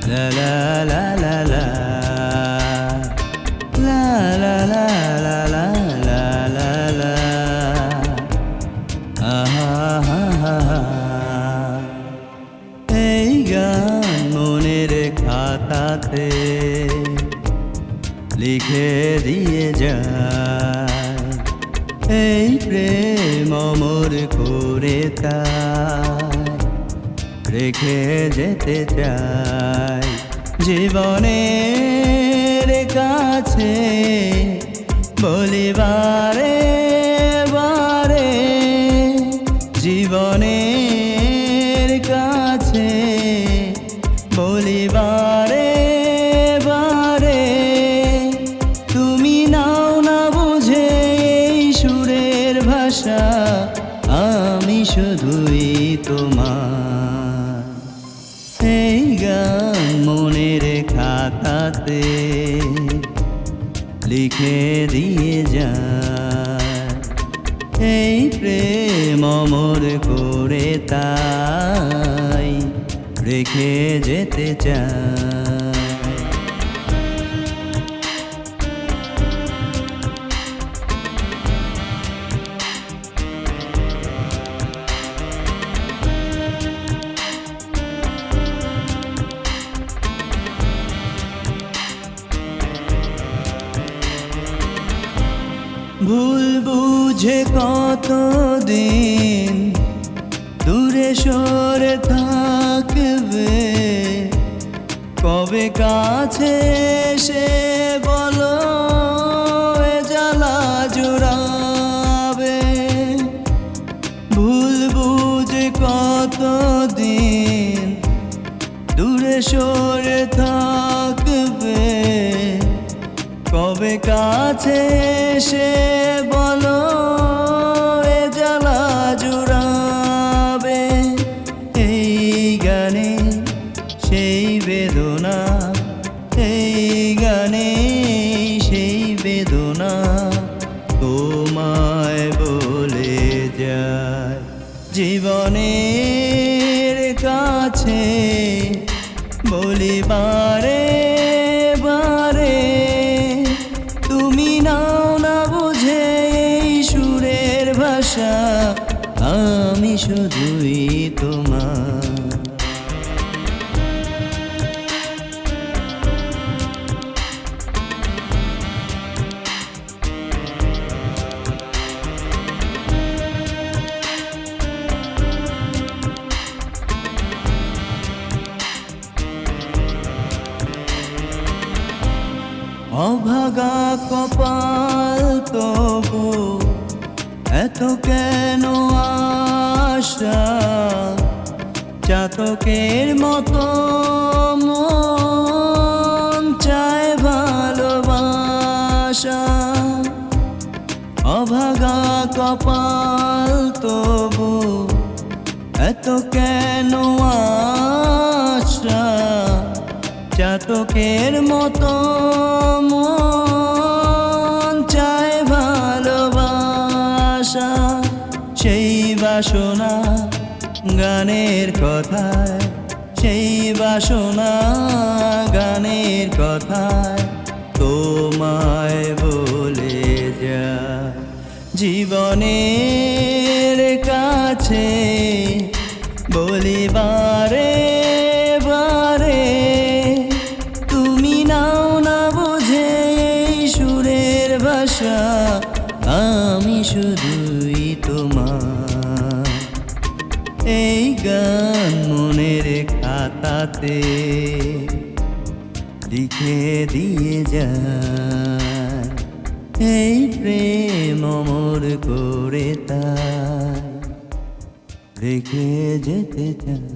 La la la la la la la la la la la la la এই গান মনের খাতাতে লিখে দিয়ে যায়, এই প্রেম অমর করে তাই রেখে যেতে চাই জীবনের কাছে বলিবারে বারে, জীবনের কাছে বলিবারে বারে। তুমি নাও না বুঝে এই সুরের ভাষা, আমি শুধুই তোমার। এই গান মনের খাতাতে লিখে দিয়ে যায়, এই প্রেম অমর করে তাই রেখে যেতে চাই। ভুল বুঝে কতদিন দূরে সরে থাকবে, কবে কাছে এসে বলো এ জ্বালা জুড়াবে। ভুল বুঝে কতদিন দূরে সরে থাকবে, কবে কাছে এসে বলো এ জ্বালা জুড়াবে। এই গানে সেই বেদনা, এই গানে সেই বেদনা তোমায় বলে যায় জীবনের কাছে বলিবারে বারে। তুমি নাও না বুঝে এই সুরের ভাষা, আমি শুধুই তোমার। অভাগা কপাল তবু এত কেন আশা, চাতকের মতো মন চায় ভালোবাসা। অভাগা কপাল তবু এত কেন আশা, চাতকের মতো মন চায় ভালোবাসা। সেই বাসনা গানের কথায়, সেই বাসনা গানের কথায় তোমায় বলে যায় জীবনের কাছে বলিবারে বারে। তুমি নাও না বুঝে এই সুরের ভাষা, আমি শুধুই তোমার। এই গান মনের খাতাতে লিখে দিয়ে যায়, এই প্রেম অমর করে তাই রেখে যেতে চাই।